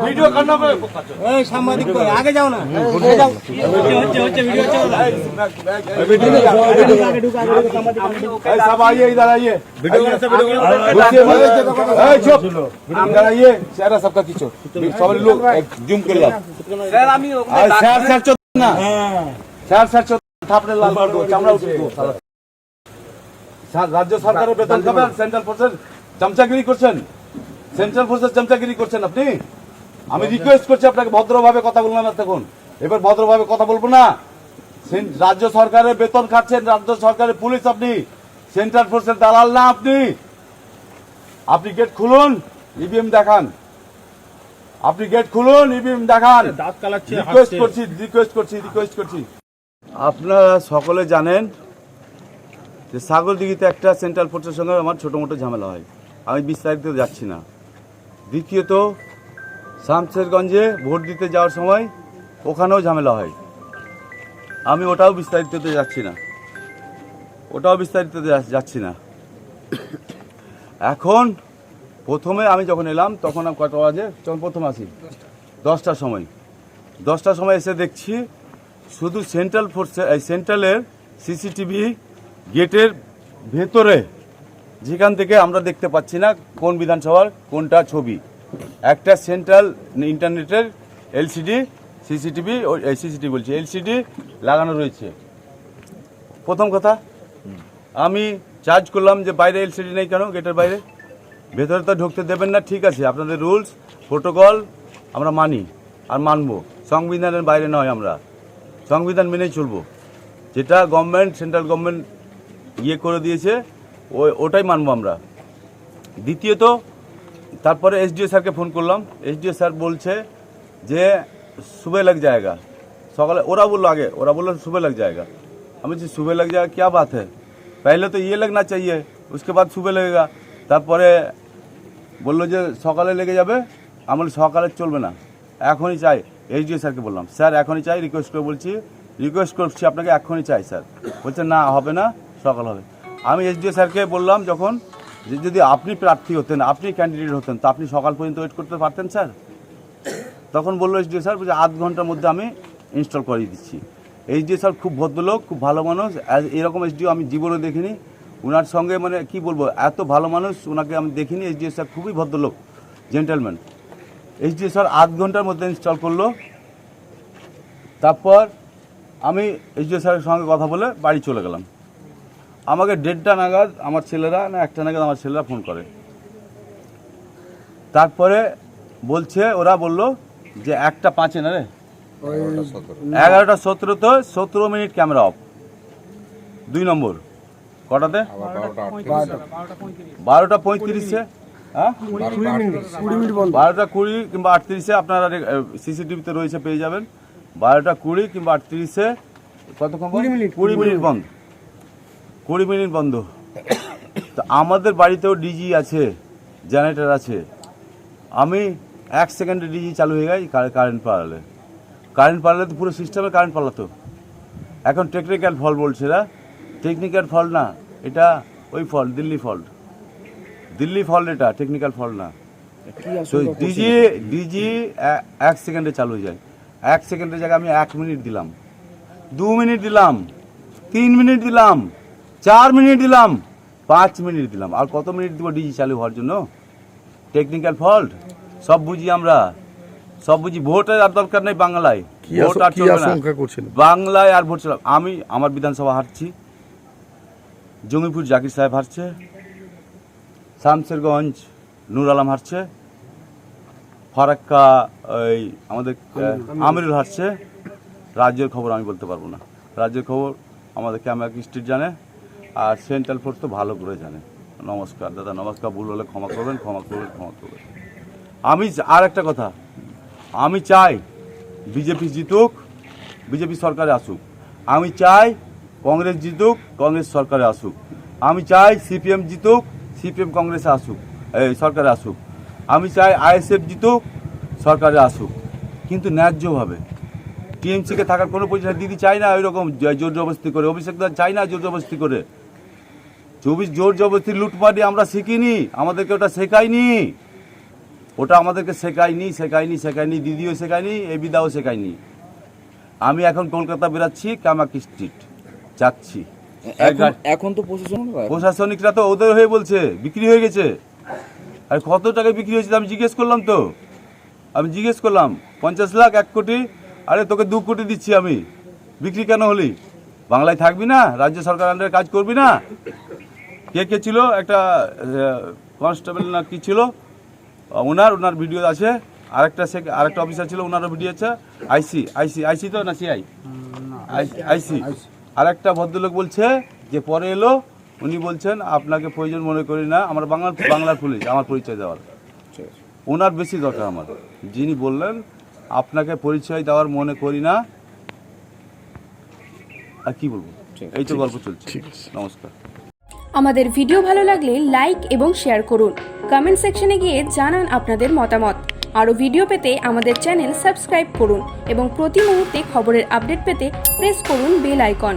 Video করনা এই সাংবাদিক আগে যাও না হচ্ছে ভিডিও सब आइए इधर आइए इधर आइए चेहरा सबका खींचो सब लोग जूम कर जाओ सर सर चो ना सर सर चो थापने लाल कर दो चामड़ा उठे दो राज्य सरकारेर বেতন খাবেন সেন্ট্রাল ফোর্সের চামচাগিরি করছেন সেন্ট্রাল ফোর্সের চামচাগিরি করছেন আপনি আমি রিকোয়েস্ট করছি আপনাকে ভদ্রভাবে কথা বললাম না তখন এবার ভদ্রভাবে কথা বলবো না রাজ্য সরকারের বেতন খাচ্ছেন রাজ্য সরকারের পুলিশ আপনি সেন্ট্রাল ফোর্সের দালাল না আপনি গেট খুলুন ইভিএম দেখান আপনি গেট খুলুন ইভিএম দেখান রিকোয়েস্ট করছি আপনারা সকলে জানেন যে ছাগলদিঘিতে একটা সেন্ট্রাল ফোর্সের সঙ্গে আমার ছোটো মোটো ঝামেলা হয় আমি বিস্তারিত যাচ্ছি না দ্বিতীয়ত শামশেরগঞ্জে ভোট দিতে যাওয়ার সময় ওখানেও ঝামেলা হয় আমি ওটাও বিস্তারিত যাচ্ছি না এখন প্রথমে আমি যখন এলাম তখন কত বাজে যখন প্রথম আসি 10টার সময় এসে দেখছি শুধু সেন্ট্রাল ফোর্সে সেন্ট্রালের সিসিটিভি গেটের ভেতরে যেখান থেকে আমরা দেখতে পাচ্ছি না কোন বিধানসভার কোনটা ছবি একটা সেন্ট্রাল ইন্টারনেটের সিসিটিভি বলছি এলসিডি লাগানো রয়েছে প্রথম কথা আমি চার্জ করলাম যে বাইরে এলসিডি নেই কেন গেটের বাইরে ভেতরে তো ঢুকতে দেবেন না ঠিক আছে আপনাদের রুলস প্রোটোকল আমরা মানি আর মানবো সংবিধানের বাইরে নয় আমরা সংবিধান মেনেই চলবো যেটা গভর্নমেন্ট সেন্ট্রাল গভর্নমেন্ট করে দিয়েছে ওটাই মানবো আমরা দ্বিতীয়ত তারপরে এসডিও স্যারকে ফোন করলাম এসডিও স্যার বলছে যে सुबह लग जाएगा सकाले ओरा बोलो सुबह लग जाएगा हम सुबह लग जाएगा क्या बात है पहले तो ये लगना चाहिए उसके बाद सुबह लगेगा তারপরে বললো যে সকালে লেগে যাবে আমি সকালে চলবে না এখনই চাই এসডিও স্যারকে বললাম স্যার এখনই চাই রিকোয়েস্ট করছি আপনাকে এখনই চাই স্যার বলছে না হবে না সকাল হবে আমি এসডিও স্যারকে বললাম যখন যে যদি আপনি প্রার্থী হতেন আপনি ক্যান্ডিডেট হতেন তো আপনি সকাল পর্যন্ত ওয়েট করতে পারতেন স্যার তখন বললো এসডিও স্যার বলছে আধ ঘন্টার মধ্যে আমি ইনস্টল করিয়ে দিচ্ছি এসডিও স্যার খুব ভদ্রলোক খুব ভালো মানুষ এরকম এসডিও আমি জীবনে দেখিনি ওনার সঙ্গে মানে কি বলবো এত ভালো মানুষ ওনাকে আমি দেখিনি এসডিও স্যার খুবই ভদ্রলোক জেন্টেলম্যান এসডিও স্যার আধ ঘন্টার মধ্যে ইনস্টল করলো তারপর আমি এসডিও স্যারের সঙ্গে কথা বলে বাড়ি চলে গেলাম আমাকে 1:30 নাগাদ আমার ছেলেরা না 1টা নাগাদ আমার ছেলেরা ফোন করে তারপরে বলছে ওরা বললো যে 1:05 না রে 11:17 তো 17 মিনিট ক্যামেরা অফ 2 নম্বর কটাতে 12:35 হ্যাঁ 12:20 কিংবা 38 আপনারা সিসিটিভিতে রয়েছে পেয়ে যাবেন 12:20 কিংবা 38 কতক্ষণ 20 মিনিট বন্ধ 20 মিনিট বন্ধ তো আমাদের বাড়িতেও ডিজি আছে জেনারেটর আছে আমি 1 সেকেন্ডে ডিজি চালু হয়ে গেছে কারেন্ট পালালে তো পুরো সিস্টেমে কারেন্ট পালাতো এখন টেকনিক্যাল ফল্ট বলছে না টেকনিক্যাল ফল্ট না এটা ওই ফল্ট দিল্লি ফল্ট এটা টেকনিক্যাল ফল্ট না তো ডিজি 1 সেকেন্ডে চালু হয়ে যায় 1 সেকেন্ডের জায়গায় আমি 1 মিনিট দিলাম 2 মিনিট দিলাম 3 মিনিট দিলাম 4 মিনিট দিলাম 5 মিনিট দিলাম আর কত মিনিট দিব ডিজি চালু হওয়ার জন্য টেকনিক্যাল ফল্ট সব বুঝি ভোটের আর দরকার নেই বাংলায় ভোট আর চলবে না বাংলায় আর ভোট চলবে আমি আমার বিধানসভা হারছি জঙ্গিপুর জাকির সাহেব হারছে শামশেরগঞ্জ নূর আলম হারছে ফারাক্কা ওই আমাদের আমিরুল হারছে রাজ্যের খবর আমি বলতে পারবো না রাজ্যের খবর আমাদের ক্যামেরা স্ট্রিট জানে আর সেন্ট্রাল ফোর্স তো ভালো করে জানে নমস্কার দাদা নমস্কার ভুল হলে ক্ষমা করবেন আমি আর একটা কথা আমি চাই বিজেপি জিতুক বিজেপি সরকারে আসুক আমি চাই কংগ্রেস জিতুক কংগ্রেস সরকারে আসুক আমি চাই সিপিএম জিতুক সিপিএম কংগ্রেসে আসুক সরকারে আসুক আমি চাই আইএসএফ জিতুক সরকারে আসুক কিন্তু ন্যায্যভাবে টিএমসিকে থাকার কোনো পজিশন দিদি চাই না ওই রকম জোর জবরদস্তি করে অভিষেক দা চাই না জোর জবরদস্তি করে 24 জোর জবরদস্তি লুটপাটি আমরা শিখিনি আমাদেরকে ওটা শেখায়নি ওটা আমাদেরকে শেখায়নি, দিদিও শেখায়নি, এবিদাও শেখায়নি। আমি এখন কলকাতা বেরাচ্ছি, কামাকি স্ট্রিট যাচ্ছি। এখন তো প্রশাসনিকরা তো ওদের হয়ে বলছে বিক্রি হয়ে গেছে। আর কত টাকায় বিক্রি হয়েছে আমি জিজ্ঞেস করলাম, 50 লাখ, 1 কোটি। আরে তোকে 2 কোটি দিচ্ছি আমি, বিক্রি কেন হলি? বাংলায় থাকবি না? রাজ্য সরকার আন্ডারে কাজ করবি না? কে ছিল? একটা কনস্টেবল না কি ছিল, ওনার ভিডিও আছে। আরেকটা অফিসার ছিল, ওনারও ভিডিও আছে। আইসি তো না সিআই, আইসি। আরেকটা ভদ্রলোক বলছে যে পরে এলো, উনি বলছেন আপনাকে প্রয়োজন মনে করি না, আমার বাংলার পুলিশ, আমার পরিচয় দেওয়ার। ওনার বেশি দরকার আমার, যিনি বললেন আপনাকে পরিচয় দেওয়ার মনে করি না। আর কি বলবো, এই তো গল্প চলছে। নমস্কার। আমাদের ভিডিও ভালো লাগলে লাইক এবং শেয়ার করুন। কমেন্ট সেকশনে গিয়ে জানান আপনাদের মতামত। আরও ভিডিও পেতে আমাদের চ্যানেল সাবস্ক্রাইব করুন এবং প্রতি মুহূর্তে খবরের আপডেট পেতে প্রেস করুন বেল আইকন।